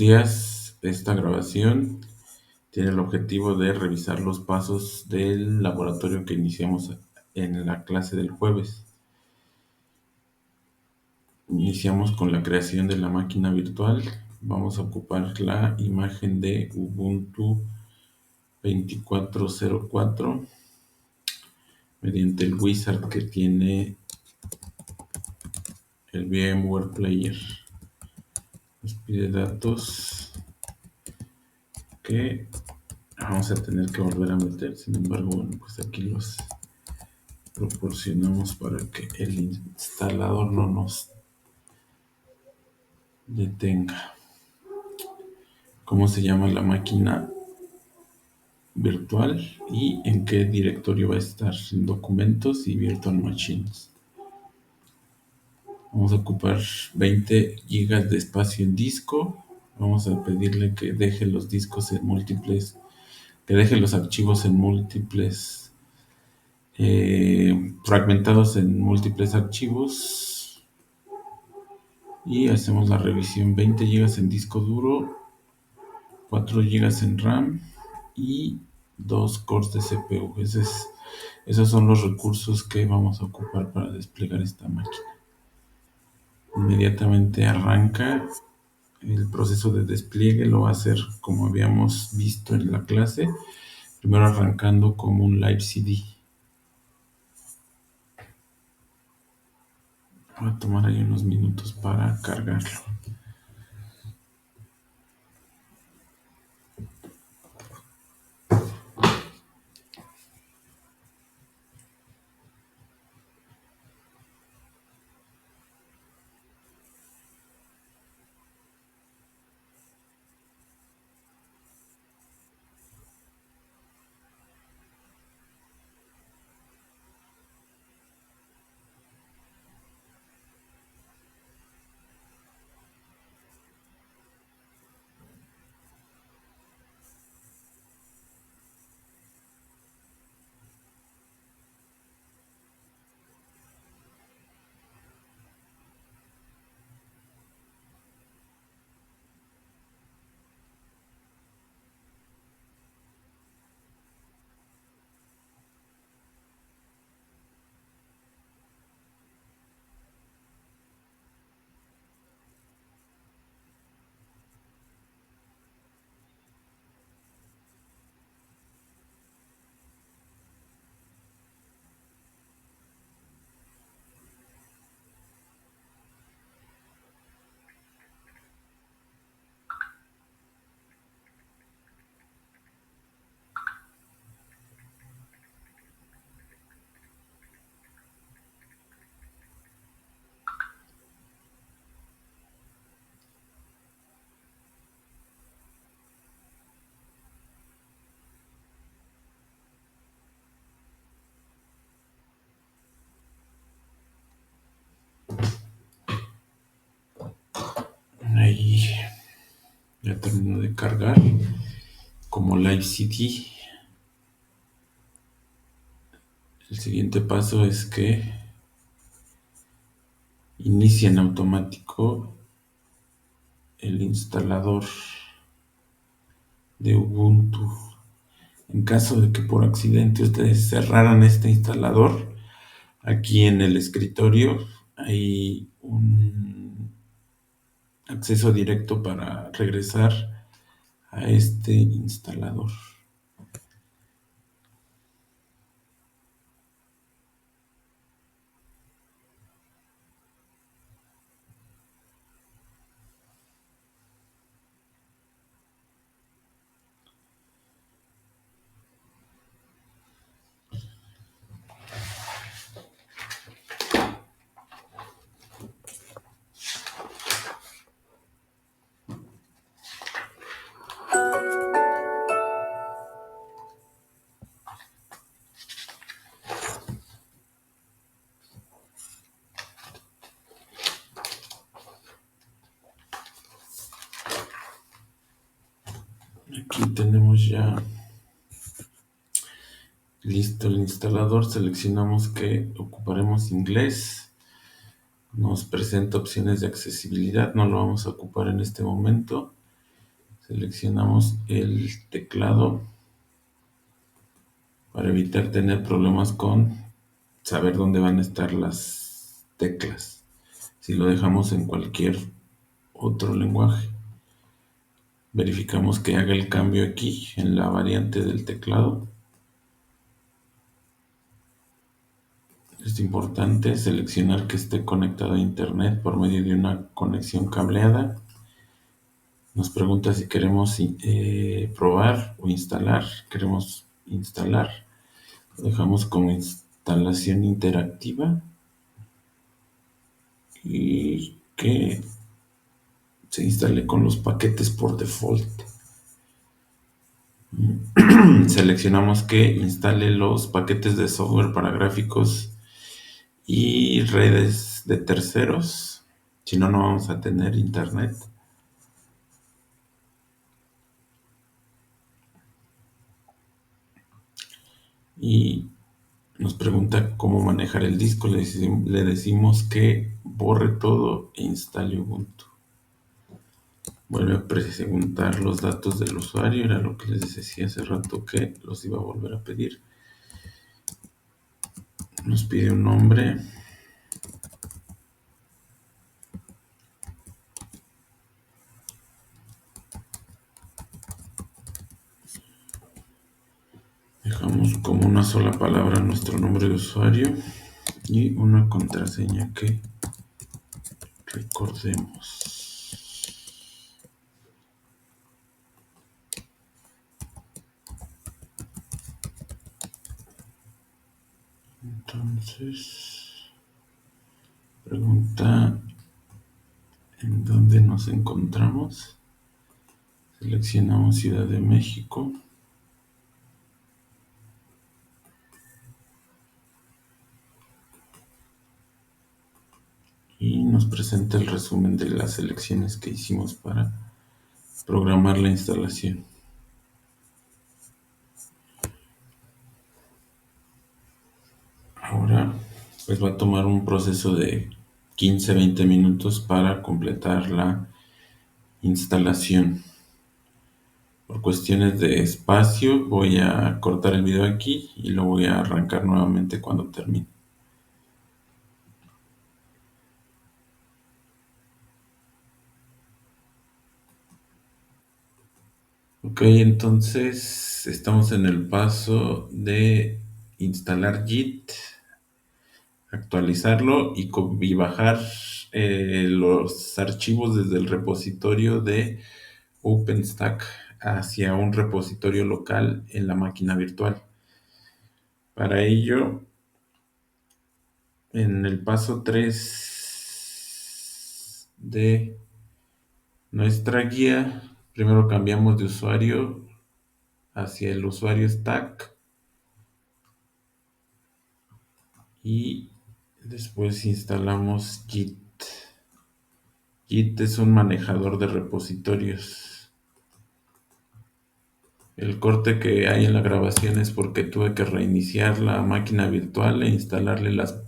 días. Esta grabación tiene el objetivo de revisar los pasos del laboratorio que iniciamos en la clase del jueves. Iniciamos con la creación de la máquina virtual. Vamos a ocupar la imagen de Ubuntu 24.04 mediante el wizard que tiene el VMware Player. Nos pide datos que vamos a tener que volver a meter. Sin embargo, bueno, pues aquí los proporcionamos para que el instalador no nos detenga. ¿Cómo se llama la máquina virtual y en qué directorio va a estar? En documentos y virtual machines. Vamos a ocupar 20 gigas de espacio en disco. Vamos a pedirle que deje los discos en múltiples, que deje los archivos en múltiples, fragmentados en múltiples archivos. Y hacemos la revisión: 20 gigas en disco duro, 4 gigas en RAM y 2 cores de CPU. Esos son los recursos que vamos a ocupar para desplegar esta máquina. Inmediatamente arranca el proceso de despliegue. Lo va a hacer como habíamos visto en la clase, primero arrancando como un live CD. Va a tomar ahí unos minutos para cargarlo. Ahí ya terminó de cargar como live CD. El siguiente paso es que inicie en automático el instalador de Ubuntu. En caso de que por accidente ustedes cerraran este instalador, aquí en el escritorio hay un acceso directo para regresar a este instalador. Aquí tenemos ya listo el instalador. Seleccionamos que ocuparemos inglés. Nos presenta opciones de accesibilidad, no lo vamos a ocupar en este momento. Seleccionamos el teclado para evitar tener problemas con saber dónde van a estar las teclas. Si lo dejamos en cualquier otro lenguaje, verificamos que haga el cambio aquí en la variante del teclado. Es importante seleccionar que esté conectado a internet por medio de una conexión cableada. Nos pregunta si queremos probar o instalar. Queremos instalar. Lo dejamos como instalación interactiva y que se instale con los paquetes por default. Seleccionamos que instale los paquetes de software para gráficos y redes de terceros. Si no, no vamos a tener internet. Y nos pregunta cómo manejar el disco. Le decimos que borre todo e instale Ubuntu. Vuelve a preguntar los datos del usuario. Era lo que les decía hace rato que los iba a volver a pedir. Nos pide un nombre. Dejamos como una sola palabra nuestro nombre de usuario y una contraseña que recordemos. Entonces, pregunta en dónde nos encontramos. Seleccionamos Ciudad de México. Y nos presenta el resumen de las selecciones que hicimos para programar la instalación. Ahora pues va a tomar un proceso de 15-20 minutos para completar la instalación. Por cuestiones de espacio voy a cortar el video aquí y lo voy a arrancar nuevamente cuando termine. Ok, entonces estamos en el paso de instalar Git, actualizarlo y bajar los archivos desde el repositorio de OpenStack hacia un repositorio local en la máquina virtual. Para ello, en el paso 3 de nuestra guía, primero cambiamos de usuario hacia el usuario stack y después instalamos Git. Git es un manejador de repositorios. El corte que hay en la grabación es porque tuve que reiniciar la máquina virtual e instalarle las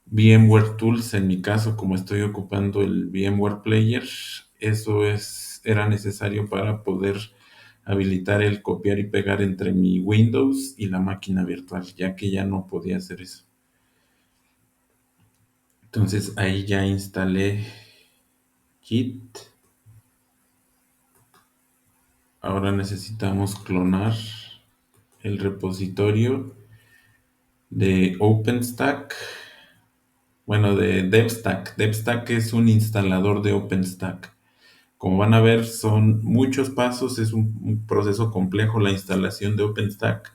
VMware Tools. En mi caso, como estoy ocupando el VMware Player, era necesario para poder habilitar el copiar y pegar entre mi Windows y la máquina virtual, ya que ya no podía hacer eso. Entonces ahí ya instalé Git. Ahora necesitamos clonar el repositorio de OpenStack. Bueno, de DevStack. DevStack es un instalador de OpenStack. Como van a ver, son muchos pasos, es un proceso complejo la instalación de OpenStack.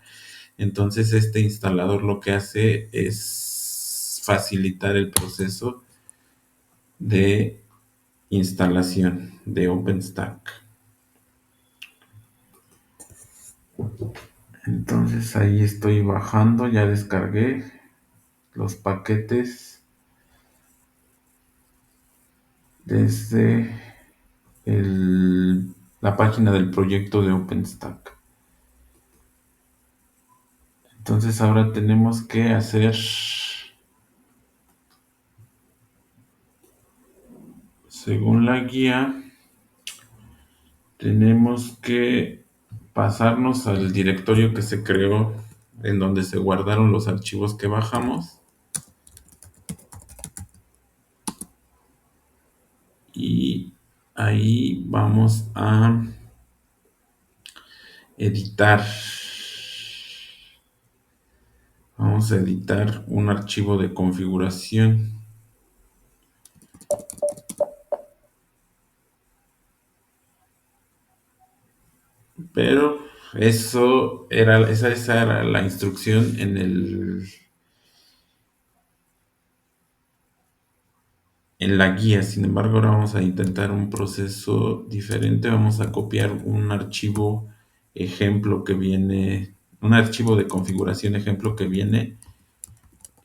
Entonces, este instalador lo que hace es facilitar el proceso de instalación de OpenStack. Entonces, ahí estoy bajando, ya descargué los paquetes desde la página del proyecto de OpenStack. Entonces ahora tenemos que hacer, según la guía, tenemos que pasarnos al directorio que se creó en donde se guardaron los archivos que bajamos y ahí vamos a editar. Vamos a editar un archivo de configuración. Pero esa era la instrucción en la guía. Sin embargo, ahora vamos a intentar un proceso diferente. Vamos a copiar un archivo ejemplo que viene, un archivo de configuración ejemplo que viene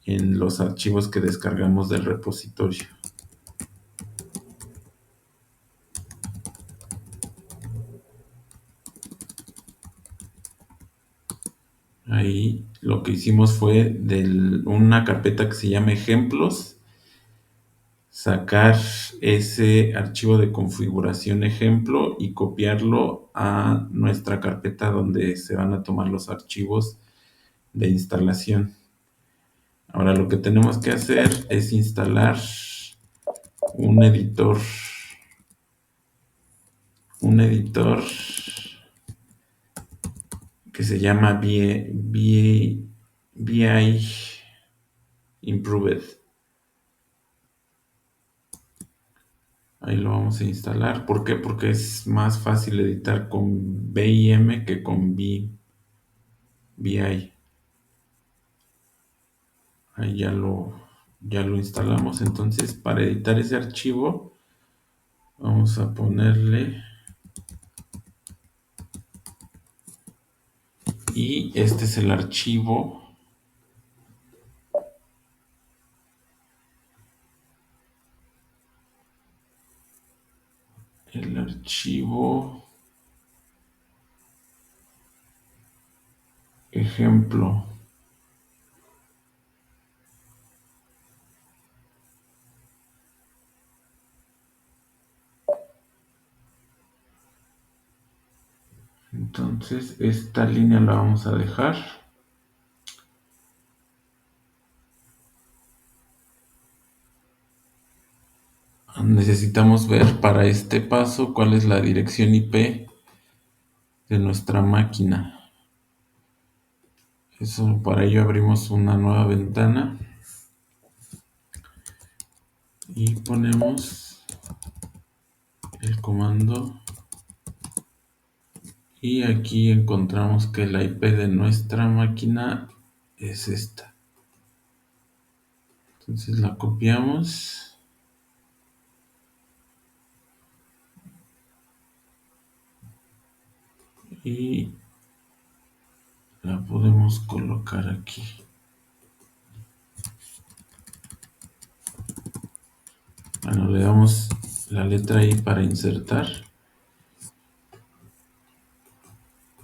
en los archivos que descargamos del repositorio. Ahí lo que hicimos fue de una carpeta que se llama ejemplos, sacar ese archivo de configuración ejemplo y copiarlo a nuestra carpeta donde se van a tomar los archivos de instalación. Ahora lo que tenemos que hacer es instalar un editor, que se llama VI Improved. Ahí lo vamos a instalar. ¿Por qué? Porque es más fácil editar con VIM que con VI. Ahí ya lo instalamos. Entonces, para editar ese archivo, vamos a ponerle. Y este es el archivo. El archivo ejemplo. Entonces, esta línea la vamos a dejar. Necesitamos ver para este paso cuál es la dirección IP de nuestra máquina. Eso, para ello abrimos una nueva ventana y ponemos el comando y aquí encontramos que la IP de nuestra máquina es esta. Entonces la copiamos y la podemos colocar aquí. Bueno, le damos la letra I para insertar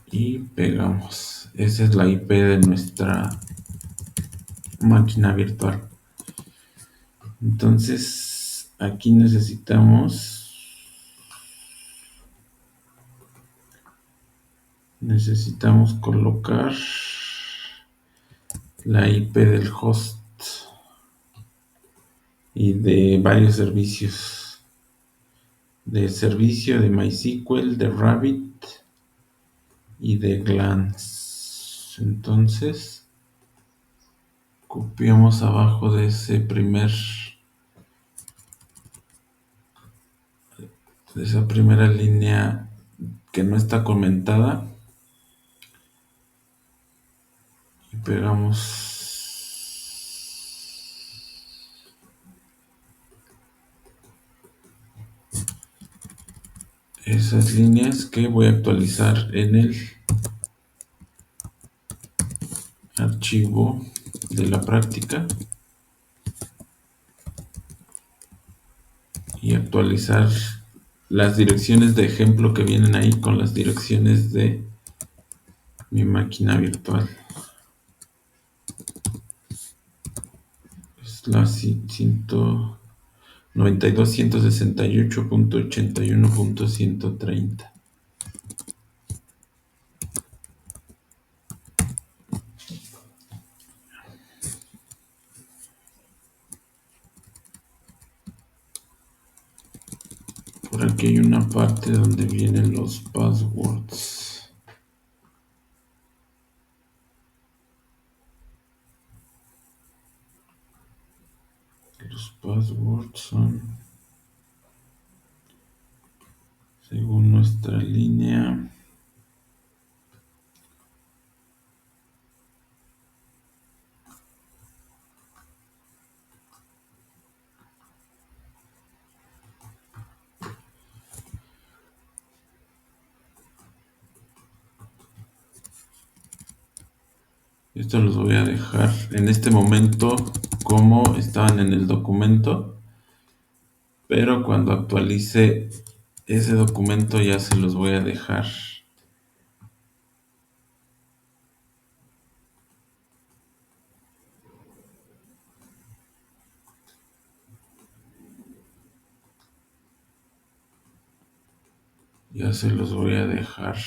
y pegamos. Esa es la IP de nuestra máquina virtual. Entonces aquí necesitamos colocar la IP del host y de varios servicios, de servicio de MySQL, de Rabbit y de Glance. Entonces copiamos abajo de esa primera línea que no está comentada y pegamos esas líneas que voy a actualizar en el archivo de la práctica y actualizar las direcciones de ejemplo que vienen ahí con las direcciones de mi máquina virtual. Es la 92.168.81.130. aquí hay una parte donde vienen los passwords. Los passwords son, según nuestra línea, esto los voy a dejar en este momento como estaban en el documento, pero cuando actualice ese documento ya se los voy a dejar. Ya se los voy a dejar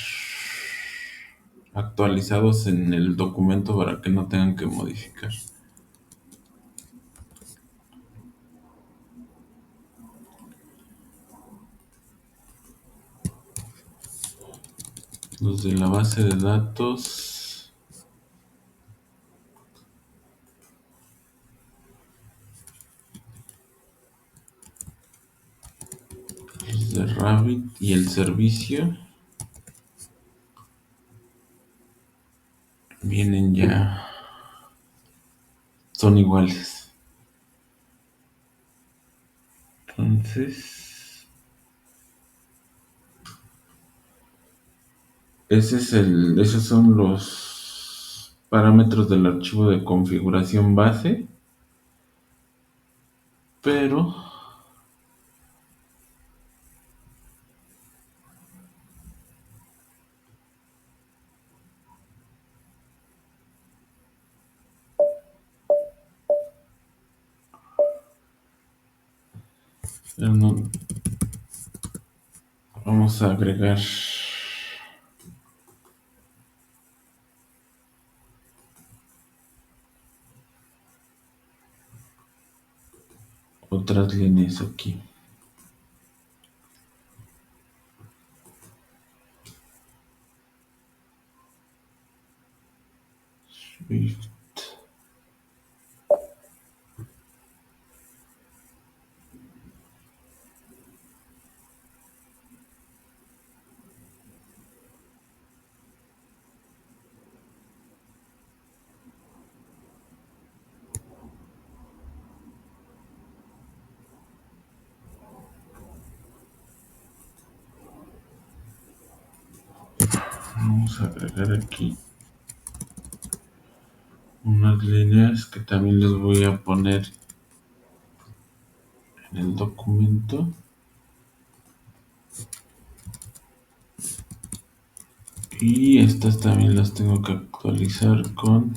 actualizados en el documento para que no tengan que modificar. Los de la base de datos. Los de Rabbit y el servicio. Vienen ya. Son iguales. Entonces. Esos son los parámetros del archivo de configuración base. Pero no, vamos a agregar otras líneas aquí. Swift. Vamos a agregar aquí unas líneas que también les voy a poner en el documento. Y estas también las tengo que actualizar con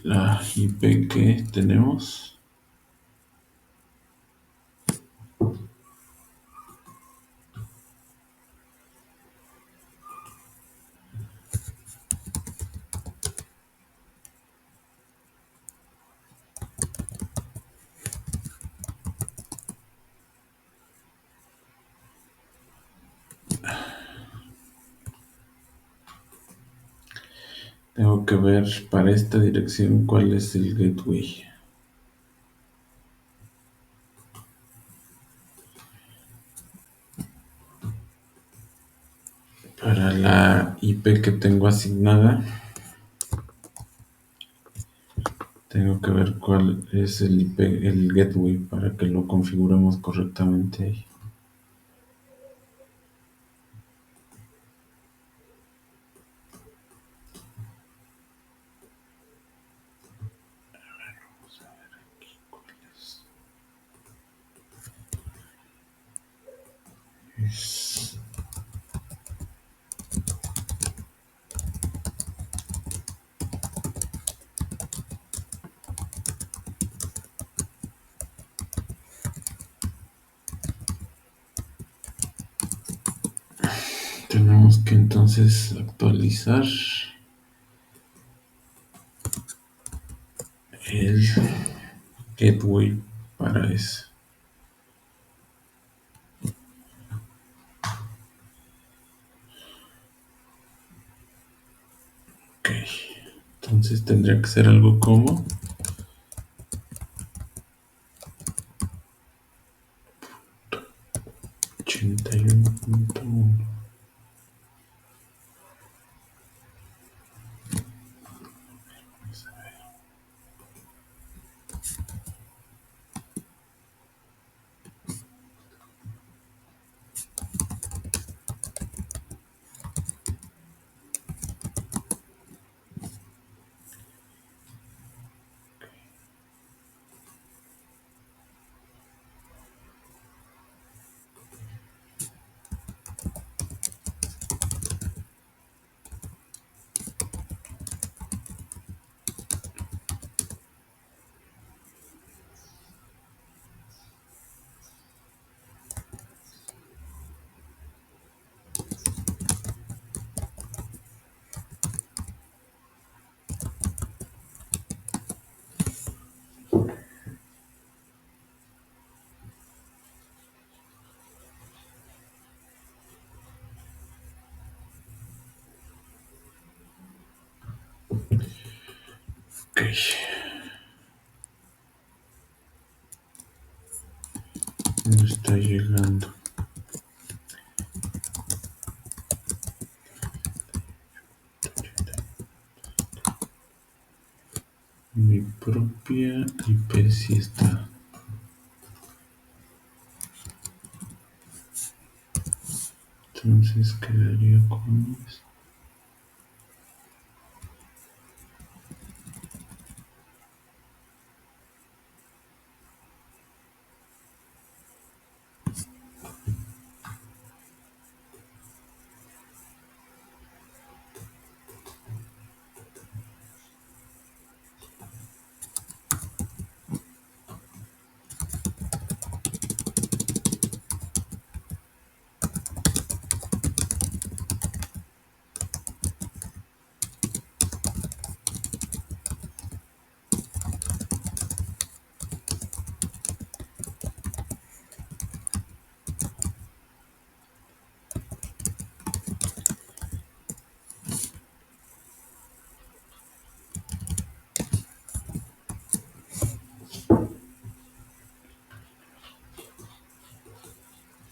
la IP que tenemos. Tengo que ver para esta dirección cuál es el gateway. Para la IP que tengo asignada, tengo que ver cuál es el IP, el gateway, para que lo configuremos correctamente ahí. Vamos a ver aquí cuál es. Tenemos que entonces actualizar el gateway para eso. Ok, entonces tendría que ser algo como 81.1. Ok, no está llegando. Mi propia IP sí está. Entonces quedaría con esto.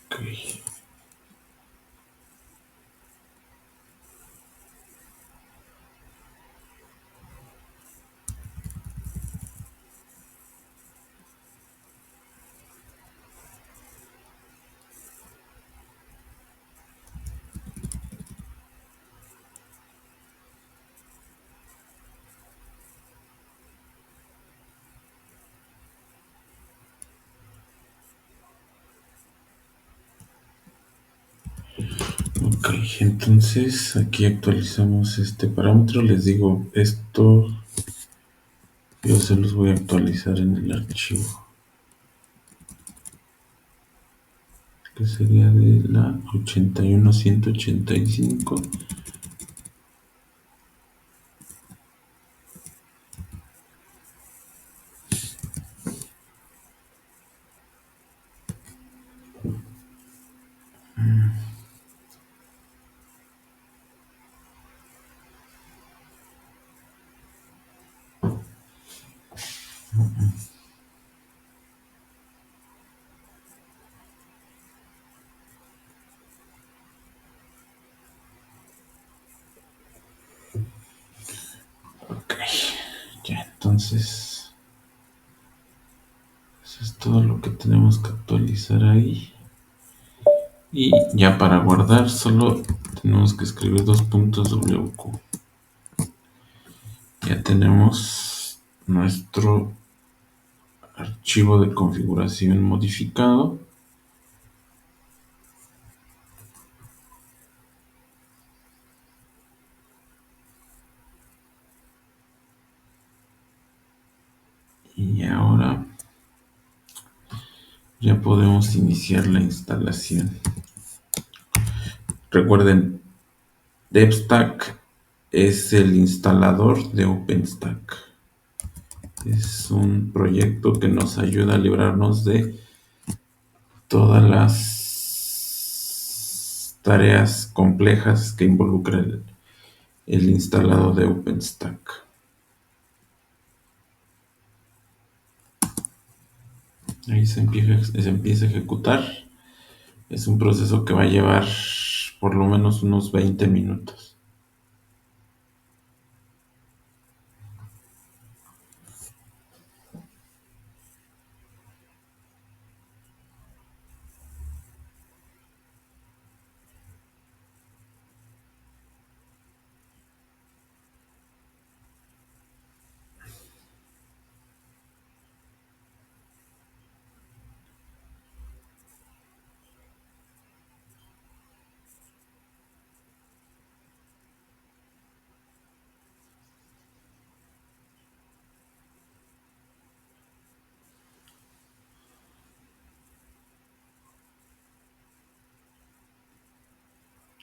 Ok. Ok, entonces aquí actualizamos este parámetro. Les digo, esto yo se los voy a actualizar en el archivo, que sería de la 81.185. Ok, ya entonces eso es todo lo que tenemos que actualizar ahí. Y ya para guardar solo tenemos que escribir dos puntos WQ. Ya tenemos nuestro archivo de configuración modificado. Y ahora ya podemos iniciar la instalación. Recuerden, DevStack es el instalador de OpenStack. Es un proyecto que nos ayuda a librarnos de todas las tareas complejas que involucra el instalado de OpenStack. Ahí se empieza a ejecutar. Es un proceso que va a llevar por lo menos unos 20 minutos.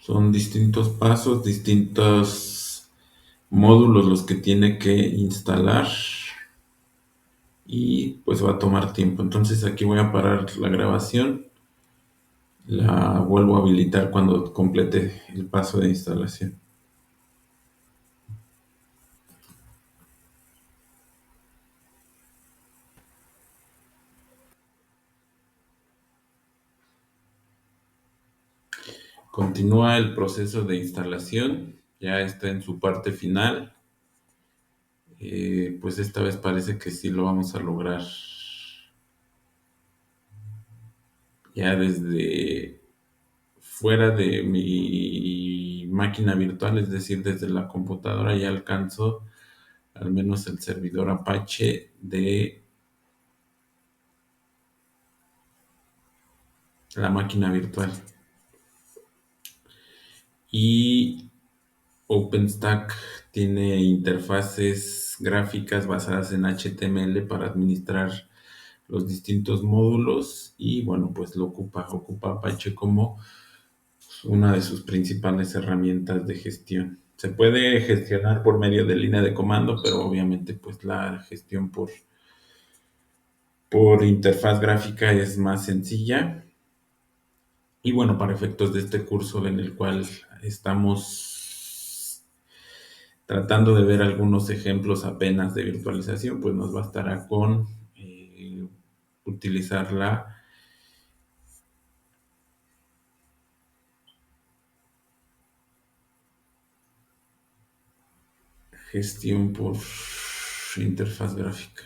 Son distintos pasos, distintos módulos los que tiene que instalar y pues va a tomar tiempo. Entonces aquí voy a parar la grabación. La vuelvo a habilitar cuando complete el paso de instalación. Continúa el proceso de instalación, ya está en su parte final. Pues esta vez parece que sí lo vamos a lograr ya desde fuera de mi máquina virtual, es decir, desde la computadora ya alcanzo al menos el servidor Apache de la máquina virtual. Y OpenStack tiene interfaces gráficas basadas en HTML para administrar los distintos módulos y bueno, pues ocupa Apache como una de sus principales herramientas de gestión. Se puede gestionar por medio de línea de comando, pero obviamente pues la gestión por interfaz gráfica es más sencilla. Y bueno, para efectos de este curso en el cual estamos tratando de ver algunos ejemplos apenas de virtualización, pues nos bastará con utilizar la gestión por interfaz gráfica.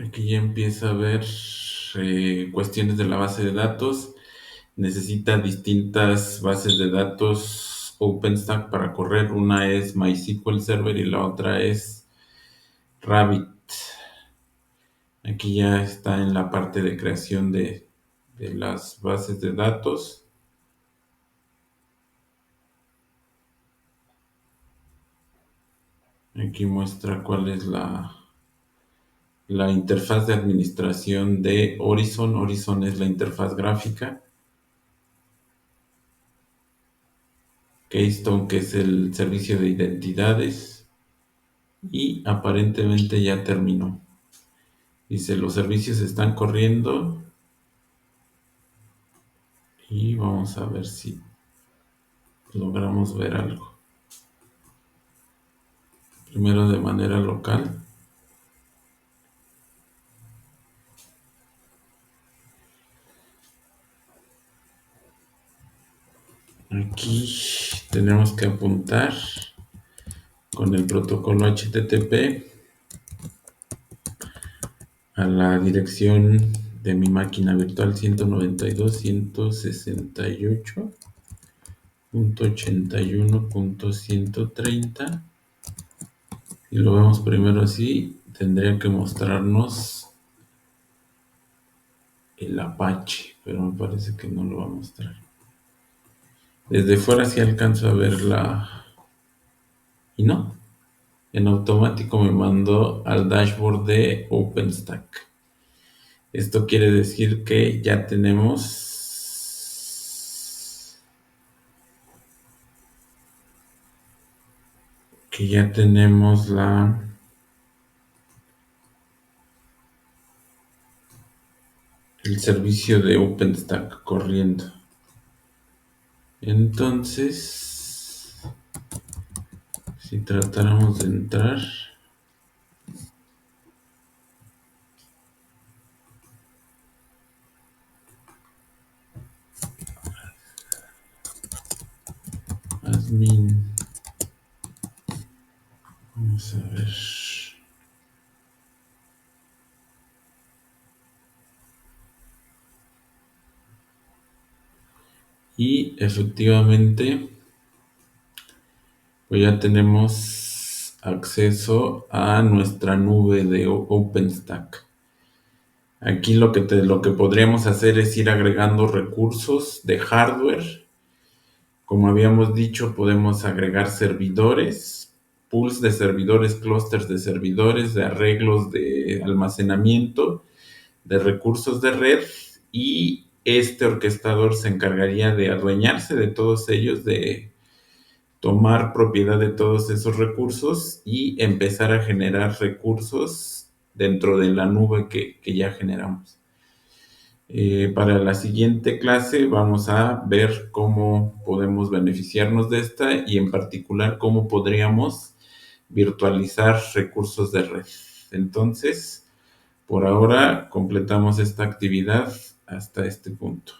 Aquí ya empieza a ver cuestiones de la base de datos. Necesita distintas bases de datos OpenStack para correr. Una es MySQL Server y la otra es Rabbit. Aquí ya está en la parte de creación de las bases de datos. Aquí muestra cuál es la interfaz de administración de Horizon. Horizon es la interfaz gráfica. Keystone, que es el servicio de identidades, y aparentemente ya terminó. Dice, los servicios están corriendo y vamos a ver si logramos ver algo. Primero de manera local. Aquí tenemos que apuntar con el protocolo HTTP a la dirección de mi máquina virtual 192.168.81.130, y lo vemos primero así. Tendría que mostrarnos el Apache, pero me parece que no lo va a mostrar. Desde fuera sí alcanzo a verla y no, en automático me mandó al dashboard de OpenStack. Esto quiere decir que ya tenemos el servicio de OpenStack corriendo. Entonces, si tratáramos de entrar, admin, vamos a ver. Y efectivamente, pues ya tenemos acceso a nuestra nube de OpenStack. Aquí lo que podríamos hacer es ir agregando recursos de hardware. Como habíamos dicho, podemos agregar servidores, pools de servidores, clústeres de servidores, de arreglos de almacenamiento, de recursos de red, y este orquestador se encargaría de adueñarse de todos ellos, de tomar propiedad de todos esos recursos y empezar a generar recursos dentro de la nube que ya generamos. Para la siguiente clase vamos a ver cómo podemos beneficiarnos de esta, y en particular cómo podríamos virtualizar recursos de red. Entonces, por ahora completamos esta actividad hasta este punto.